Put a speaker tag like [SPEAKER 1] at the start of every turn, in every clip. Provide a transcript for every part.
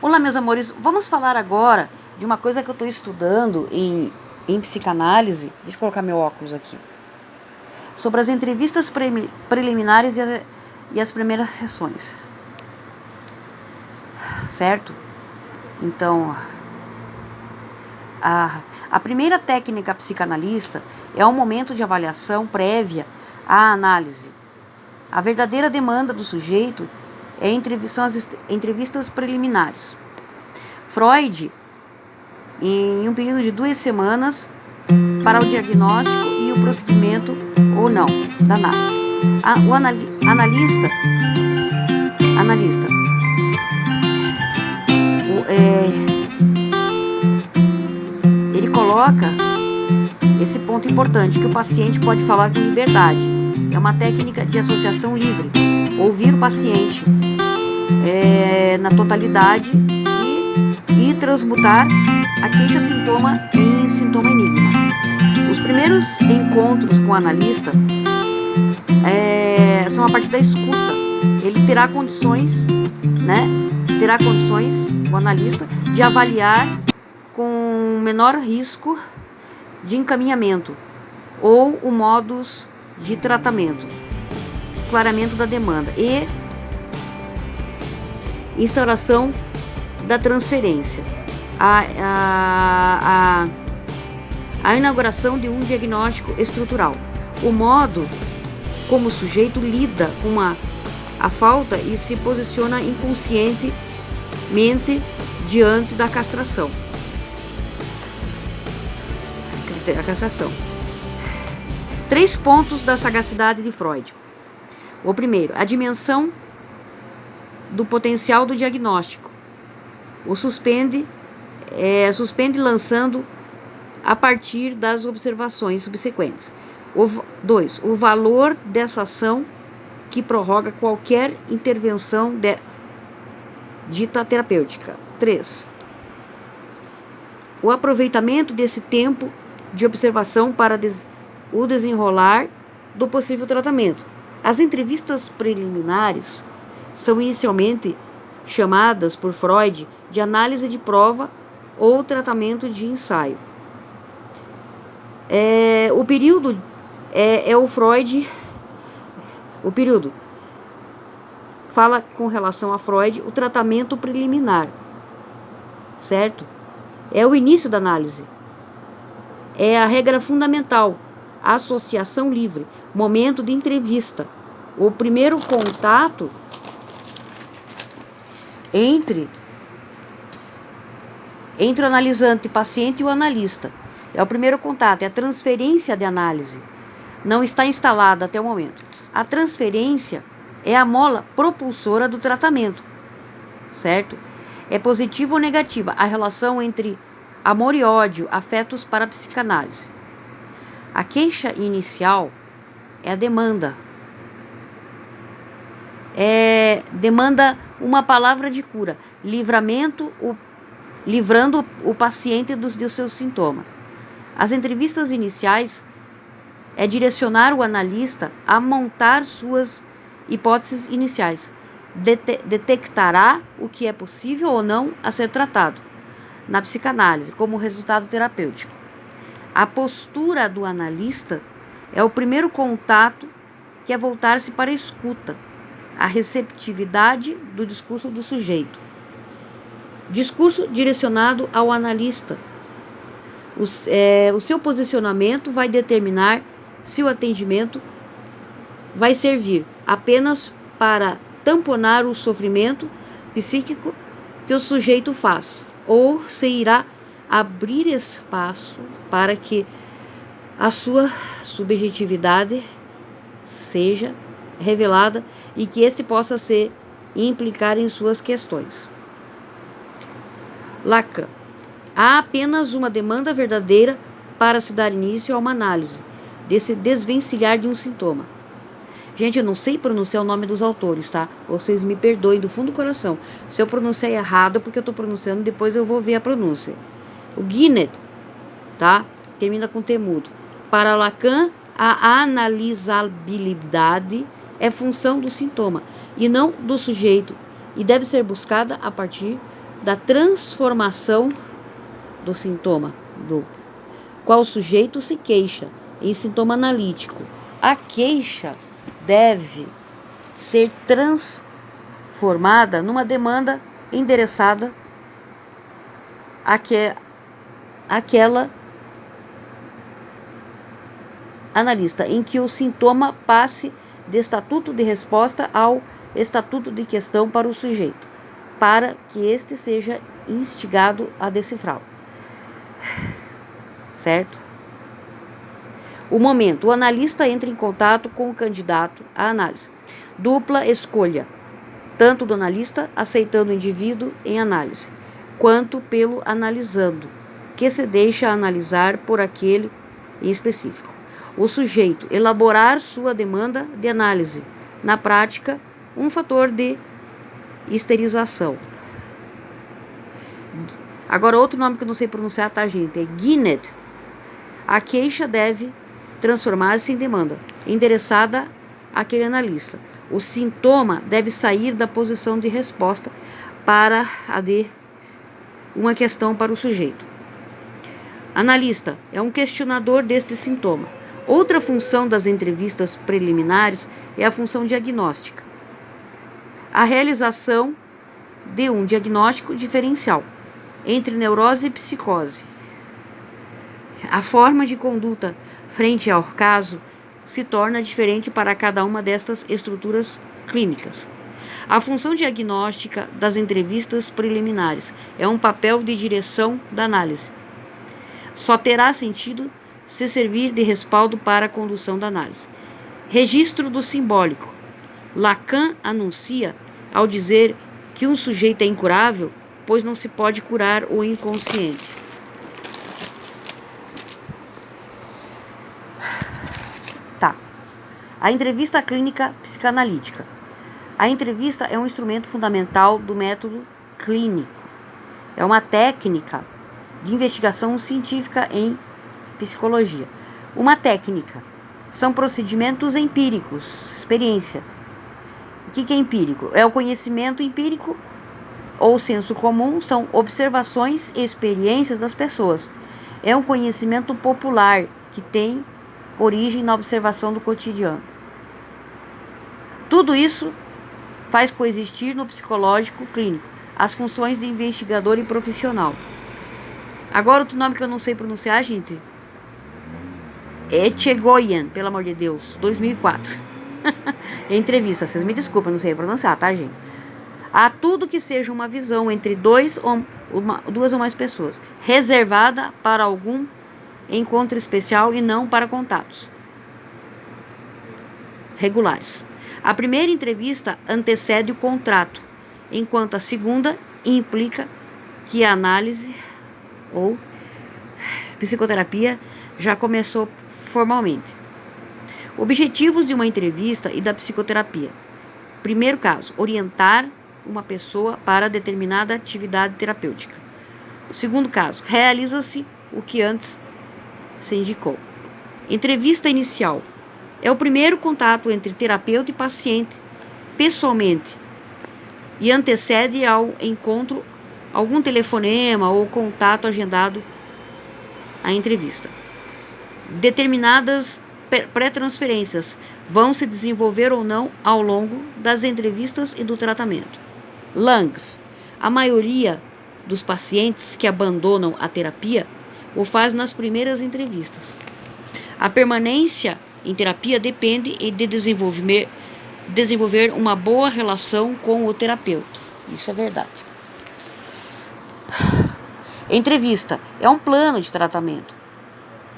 [SPEAKER 1] Olá, meus amores, vamos falar agora de uma coisa que eu estou estudando em psicanálise. Deixa eu colocar meu óculos aqui. Sobre as entrevistas preliminares e as primeiras sessões. Certo? Então, a primeira técnica psicanalista é um momento de avaliação prévia à análise. A verdadeira demanda do sujeito são as entrevistas preliminares. Freud, em um período de 2 semanas, para o diagnóstico e o procedimento ou não da análise. O analista ele coloca esse ponto importante, que o paciente pode falar com liberdade. É uma técnica de associação livre. Ouvir o paciente na totalidade e transmutar a queixa-sintoma em sintoma-enigma. Os primeiros encontros com o analista são a partir da escuta. Ele terá condições, o analista, de avaliar com menor risco de encaminhamento ou o modus de tratamento, clareamento da demanda e instauração da transferência, a inauguração de um diagnóstico estrutural, o modo como o sujeito lida com a falta e se posiciona inconscientemente diante da castração. A castração. 3 pontos da sagacidade de Freud. O primeiro, a dimensão do potencial do diagnóstico. O suspende lançando a partir das observações subsequentes. 2. O valor dessa ação que prorroga qualquer intervenção dita terapêutica. 3. O aproveitamento desse tempo de observação para o desenrolar do possível tratamento. As entrevistas preliminares são inicialmente chamadas por Freud de análise de prova ou tratamento de ensaio. O período o período fala com relação a Freud o tratamento preliminar, certo? É o início da análise. É a regra fundamental, a associação livre, momento de entrevista. O primeiro contato entre o analisante, paciente e o analista. É o primeiro contato, é a transferência de análise. Não está instalada até o momento. A transferência é a mola propulsora do tratamento, certo? É positiva ou negativa a relação entre amor e ódio, afetos para a psicanálise. A queixa inicial é a demanda. Demanda uma palavra de cura, livrando o paciente dos seus sintomas. As entrevistas iniciais é direcionar o analista a montar suas hipóteses iniciais. Detectará o que é possível ou não a ser tratado na psicanálise como resultado terapêutico. A postura do analista é o primeiro contato, que é voltar-se para a escuta, a receptividade do discurso do sujeito. Discurso direcionado ao analista. O seu posicionamento vai determinar se o atendimento vai servir apenas para tamponar o sofrimento psíquico que o sujeito faz, ou se irá abrir espaço para que a sua subjetividade seja revelada e que este possa se implicar em suas questões. Lacan. Há apenas uma demanda verdadeira para se dar início a uma análise, desse desvencilhar de um sintoma. Gente, eu não sei pronunciar o nome dos autores, tá? Vocês me perdoem do fundo do coração. Se eu pronunciar errado, porque eu tô pronunciando, depois eu vou ver a pronúncia. O Guinness, tá? Termina com T mudo. Para Lacan, a analisabilidade é função do sintoma e não do sujeito, e deve ser buscada a partir da transformação do sintoma, do qual o sujeito se queixa, em sintoma analítico. A queixa deve ser transformada numa demanda endereçada àquela analista, em que o sintoma passe de estatuto de resposta ao estatuto de questão para o sujeito, para que este seja instigado a decifrá-lo. Certo? O momento. O analista entra em contato com o candidato à análise. Dupla escolha, tanto do analista aceitando o indivíduo em análise, quanto pelo analisando, que se deixa analisar por aquele em específico. O sujeito elaborar sua demanda de análise. Na prática, um fator de histerização. Agora, outro nome que eu não sei pronunciar, tá, gente? É Guinnett. A queixa deve transformar-se em demanda, endereçada àquele analista. O sintoma deve sair da posição de resposta para a de uma questão para o sujeito. Analista é um questionador deste sintoma. Outra função das entrevistas preliminares é a função diagnóstica. A realização de um diagnóstico diferencial entre neurose e psicose. A forma de conduta frente ao caso se torna diferente para cada uma destas estruturas clínicas. A função diagnóstica das entrevistas preliminares é um papel de direção da análise. Só terá sentido se servir de respaldo para a condução da análise. Registro do simbólico. Lacan anuncia ao dizer que um sujeito é incurável, pois não se pode curar o inconsciente. Tá. A entrevista clínica psicanalítica. A entrevista é um instrumento fundamental do método clínico. É uma técnica de investigação científica em psicologia. Uma técnica. São procedimentos empíricos, experiência. O que é empírico? É o conhecimento empírico ou senso comum, são observações e experiências das pessoas. É um conhecimento popular que tem origem na observação do cotidiano. Tudo isso faz coexistir no psicológico clínico as funções de investigador e profissional. Agora, outro nome que eu não sei pronunciar, gente. Echegoyen, pelo amor de Deus, 2004. Entrevista, vocês me desculpem, não sei pronunciar, tá, gente? Há tudo que seja uma visão entre duas ou mais pessoas, reservada para algum encontro especial e não para contatos regulares. A primeira entrevista antecede o contrato, enquanto a segunda implica que a análise ou psicoterapia já começou formalmente. Objetivos de uma entrevista e da psicoterapia. Primeiro caso, orientar uma pessoa para determinada atividade terapêutica. Segundo caso, realiza-se o que antes se indicou. Entrevista inicial. É o primeiro contato entre terapeuta e paciente, pessoalmente, e antecede ao encontro algum telefonema ou contato agendado à entrevista. Determinadas pré-transferências vão se desenvolver ou não ao longo das entrevistas e do tratamento. Langs. A maioria dos pacientes que abandonam a terapia o faz nas primeiras entrevistas. A permanência em terapia depende de desenvolver uma boa relação com o terapeuta. Isso é verdade. Entrevista é um plano de tratamento.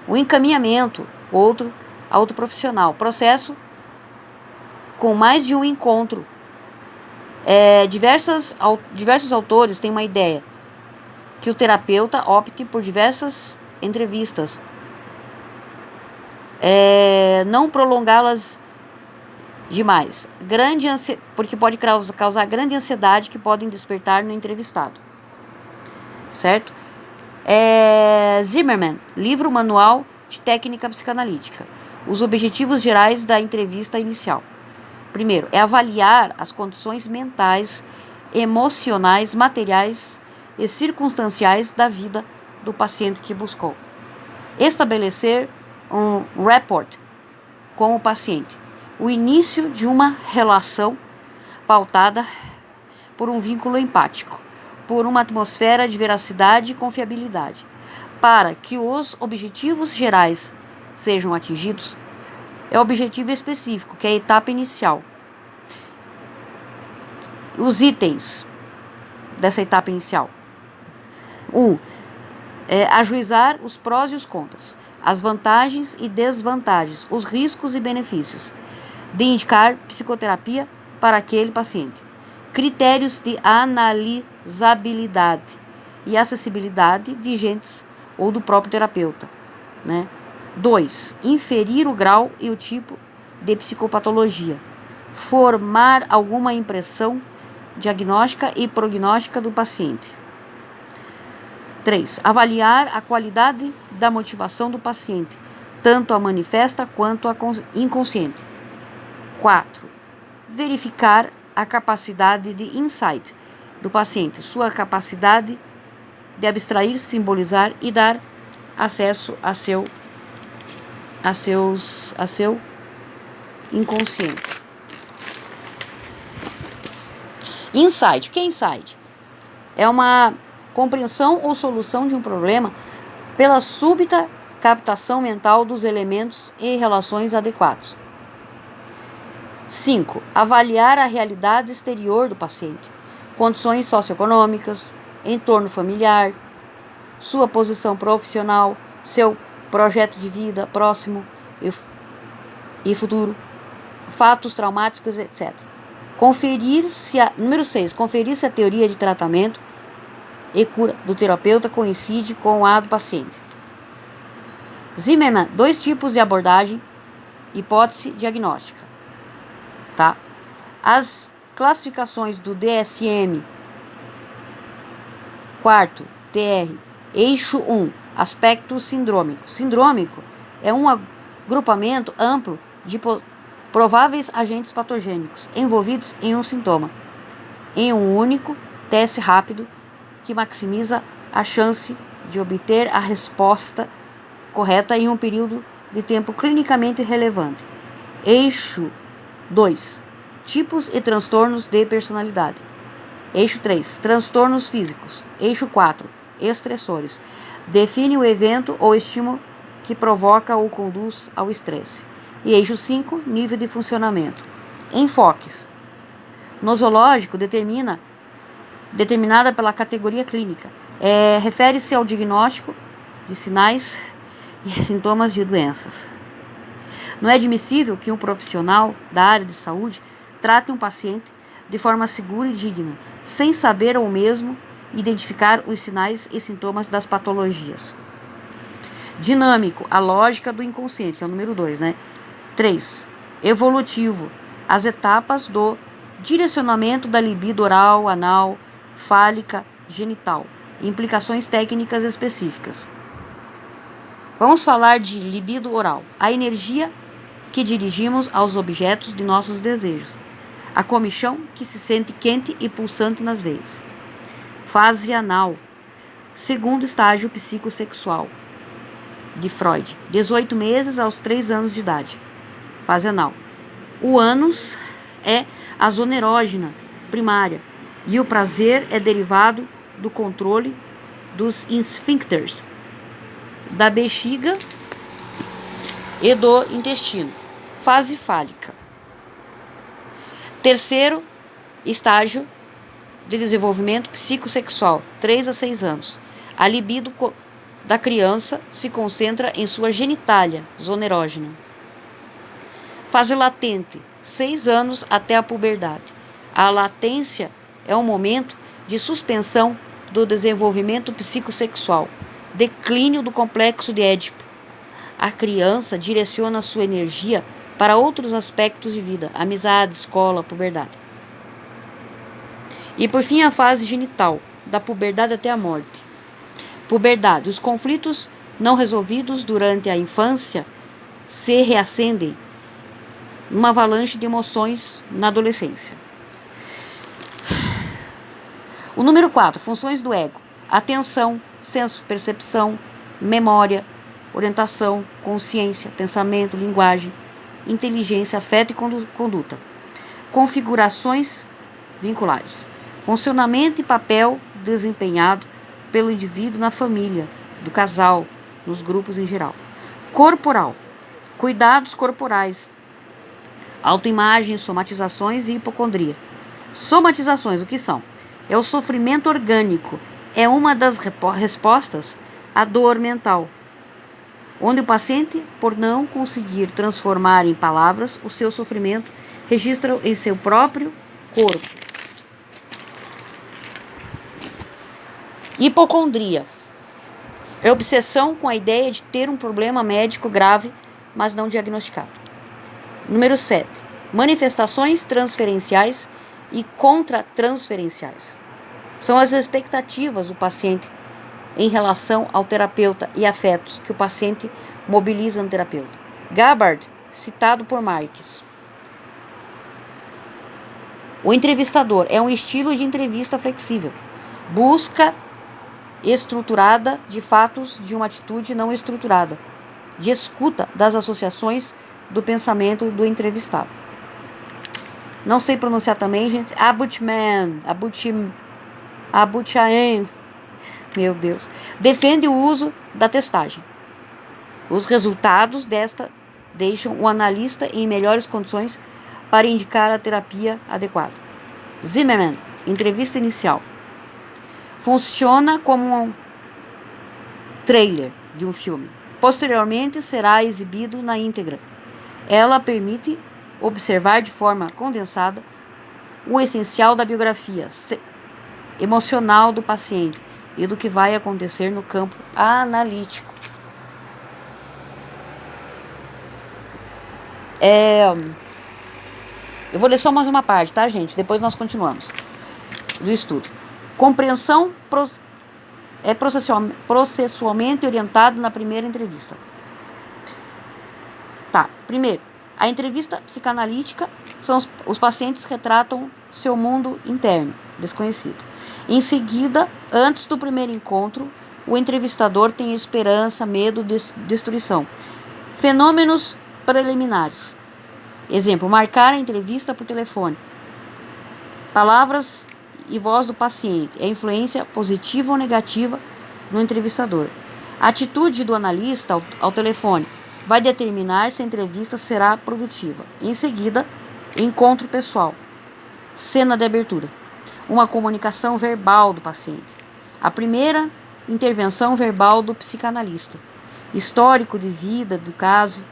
[SPEAKER 1] O encaminhamento, outro profissional. Processo com mais de um encontro. Diversos autores têm uma ideia que o terapeuta opte por diversas entrevistas, não prolongá-las demais, porque pode causar grande ansiedade que podem despertar no entrevistado, certo? Zimmerman, livro manual de técnica psicanalítica. Os objetivos gerais da entrevista inicial. Primeiro, avaliar as condições mentais, emocionais, materiais e circunstanciais da vida do paciente que buscou. Estabelecer um rapport com o paciente. O início de uma relação pautada por um vínculo empático, por uma atmosfera de veracidade e confiabilidade. Para que os objetivos gerais sejam atingidos, é o objetivo específico, que é a etapa inicial. Os itens dessa etapa inicial. 1. Ajuizar os prós e os contras, as vantagens e desvantagens, os riscos e benefícios de indicar psicoterapia para aquele paciente. Critérios de analisabilidade e acessibilidade vigentes ou do próprio terapeuta, né? 2. Inferir o grau e o tipo de psicopatologia. Formar alguma impressão diagnóstica e prognóstica do paciente. 3. Avaliar a qualidade da motivação do paciente, tanto a manifesta quanto a inconsciente. 4. Verificar a capacidade de insight do paciente, sua capacidade de abstrair, simbolizar e dar acesso a seu inconsciente. Insight. O que é insight? É uma compreensão ou solução de um problema pela súbita captação mental dos elementos e relações adequados. 5. Avaliar a realidade exterior do paciente, condições socioeconômicas, entorno familiar, sua posição profissional, seu projeto de vida próximo e futuro, fatos traumáticos, etc. Número 6. Conferir se a teoria de tratamento e cura do terapeuta coincide com a do paciente. Zimmermann, 2 tipos de abordagem, hipótese diagnóstica. Tá? As classificações do DSM, 4º, TR, eixo 1, aspecto sindrômico. Sindrômico é um agrupamento amplo de prováveis agentes patogênicos envolvidos em um sintoma, em um único teste rápido que maximiza a chance de obter a resposta correta em um período de tempo clinicamente relevante. Eixo 2. Tipos e transtornos de personalidade. Eixo 3. Transtornos físicos. Eixo 4. Estressores. Define o evento ou estímulo que provoca ou conduz ao estresse. E eixo 5. Nível de funcionamento. Enfoques. Nosológico determinada pela categoria clínica. Refere-se ao diagnóstico de sinais e sintomas de doenças. Não é admissível que um profissional da área de saúde trate um paciente de forma segura e digna, sem saber ou mesmo identificar os sinais e sintomas das patologias. Dinâmico, a lógica do inconsciente, que é o número 2, né? 3. Evolutivo, as etapas do direcionamento da libido oral, anal, fálica, genital. Implicações técnicas específicas. Vamos falar de libido oral, a energia que dirigimos aos objetos de nossos desejos, a comichão que se sente quente e pulsante nas veias. Fase anal, segundo estágio psicossexual de Freud, 18 meses aos 3 anos de idade. Fase anal. O ânus é a zona erógena primária e o prazer é derivado do controle dos esfíncteres da bexiga e do intestino. Fase fálica. Terceiro estágio de desenvolvimento psicossexual, 3 a 6 anos. A libido da criança se concentra em sua genitália, zona erógena. Fase latente, 6 anos até a puberdade. A latência é um momento de suspensão do desenvolvimento psicossexual, declínio do complexo de Édipo. A criança direciona sua energia para outros aspectos de vida, amizade, escola, puberdade. E por fim a fase genital, da puberdade até a morte. Puberdade, os conflitos não resolvidos durante a infância se reacendem numa avalanche de emoções na adolescência. O número 4, funções do ego. atenção, senso, percepção, memória, orientação, consciência, pensamento, linguagem, inteligência, afeto e conduta. Configurações vinculares. Funcionamento e papel desempenhado pelo indivíduo na família, do casal, nos grupos em geral. Corporal. Cuidados corporais. Autoimagem, somatizações e hipocondria. Somatizações, o que são? É o sofrimento orgânico. É uma das respostas à dor mental, onde o paciente, por não conseguir transformar em palavras o seu sofrimento, registra em seu próprio corpo. Hipocondria é obsessão com a ideia de ter um problema médico grave, mas não diagnosticado. Número 7. Manifestações transferenciais e contratransferenciais. São as expectativas do paciente em relação ao terapeuta e afetos que o paciente mobiliza no terapeuta. Gabbard, citado por Marques. O entrevistador é um estilo de entrevista flexível. Busca estruturada de fatos de uma atitude não estruturada, de escuta das associações do pensamento do entrevistado. Não sei pronunciar também, gente. Abuchaen, meu Deus. Defende o uso da testagem. Os resultados desta deixam o analista em melhores condições para indicar a terapia adequada. Zimmerman, entrevista inicial. Funciona como um trailer de um filme. Posteriormente será exibido na íntegra. Ela permite observar de forma condensada o essencial da biografia emocional do paciente e do que vai acontecer no campo analítico. Eu vou ler só mais uma parte, tá, gente? Depois nós continuamos do estudo. Compreensão é processualmente orientado na primeira entrevista. Tá, primeiro, a entrevista psicanalítica são os pacientes que retratam seu mundo interno, desconhecido. Em seguida, antes do primeiro encontro, o entrevistador tem esperança, medo, destruição. Fenômenos preliminares. Exemplo, marcar a entrevista por telefone. Palavras e voz do paciente. É influência positiva ou negativa no entrevistador. A atitude do analista ao telefone vai determinar se a entrevista será produtiva. Em seguida, encontro pessoal. Cena de abertura. Uma comunicação verbal do paciente. A primeira intervenção verbal do psicanalista. Histórico de vida do caso.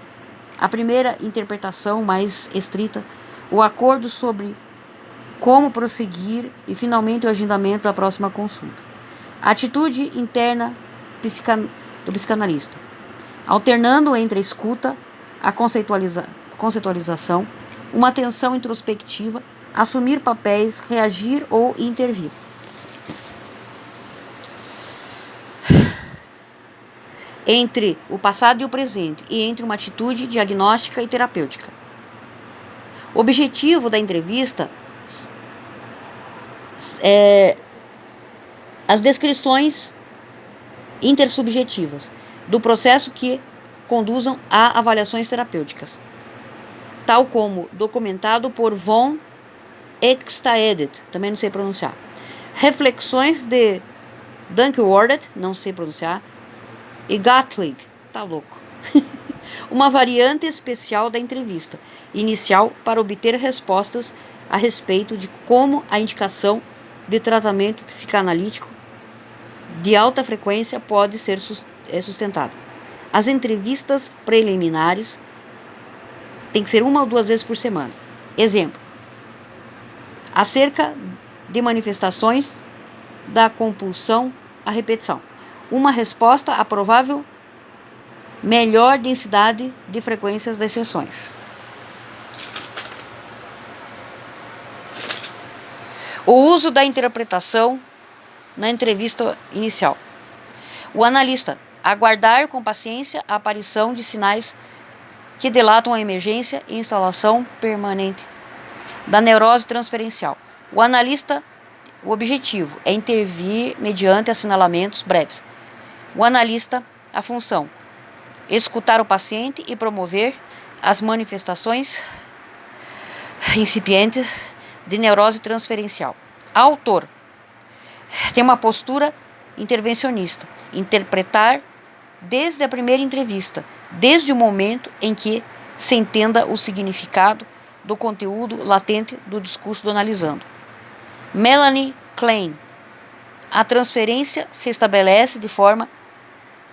[SPEAKER 1] A primeira interpretação mais estrita. O acordo sobre como prosseguir e, finalmente, o agendamento da próxima consulta. A atitude interna do psicanalista. Alternando entre a escuta, a conceitualização, uma atenção introspectiva, assumir papéis, reagir ou intervir. Entre o passado e o presente e entre uma atitude diagnóstica e terapêutica. O objetivo da entrevista é as descrições intersubjetivas do processo que conduzam a avaliações terapêuticas, tal como documentado por von Eckstaedet, também não sei pronunciar. Reflexões de Danckwerdt, não sei pronunciar, e Gottlieb, tá louco. Uma variante especial da entrevista inicial para obter respostas a respeito de como a indicação de tratamento psicanalítico de alta frequência pode ser sustentada. As entrevistas preliminares têm que ser 1 ou 2 vezes por semana. Exemplo, acerca de manifestações da compulsão à repetição. Uma resposta à provável melhor densidade de frequências das sessões. O uso da interpretação na entrevista inicial. O analista aguardar com paciência a aparição de sinais que delatam a emergência e instalação permanente da neurose transferencial. O analista O objetivo é intervir mediante assinalamentos breves. O analista, a função: escutar o paciente e promover as manifestações incipientes de neurose transferencial. Autor tem uma postura intervencionista, interpretar desde a primeira entrevista, desde o momento em que se entenda o significado do conteúdo latente do discurso do analisando. Melanie Klein: a transferência se estabelece de forma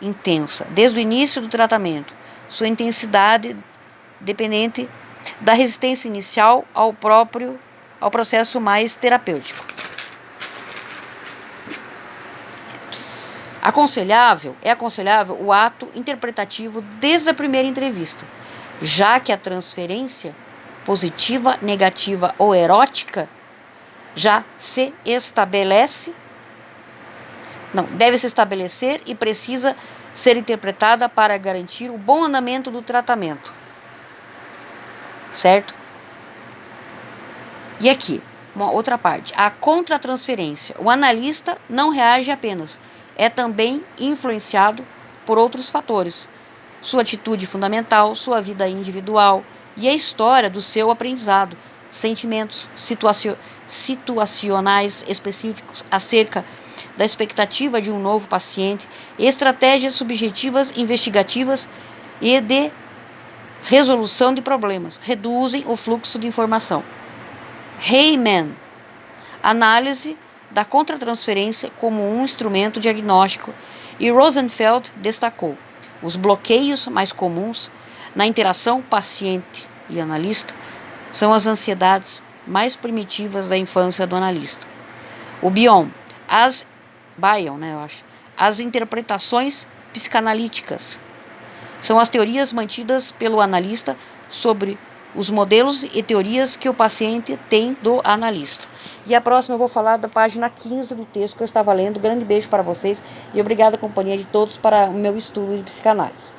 [SPEAKER 1] intensa, desde o início do tratamento, sua intensidade dependente da resistência inicial ao processo mais terapêutico. É aconselhável o ato interpretativo desde a primeira entrevista, já que a transferência positiva, negativa ou erótica deve se estabelecer e precisa ser interpretada para garantir o bom andamento do tratamento. Certo? E aqui, uma outra parte, a contratransferência. O analista não reage apenas, é também influenciado por outros fatores. Sua atitude fundamental, sua vida individual e a história do seu aprendizado, sentimentos situacionais específicos acerca da expectativa de um novo paciente, estratégias subjetivas, investigativas e de resolução de problemas, reduzem o fluxo de informação. Heyman: análise da contratransferência como um instrumento diagnóstico, e Rosenfeld destacou: os bloqueios mais comuns na interação paciente e analista são as ansiedades mais primitivas da infância do analista. O Bion: as interpretações psicanalíticas são as teorias mantidas pelo analista sobre os modelos e teorias que o paciente tem do analista. E a próxima eu vou falar da página 15 do texto que eu estava lendo. Grande beijo para vocês e obrigada, companhia de todos, para o meu estudo de psicanálise.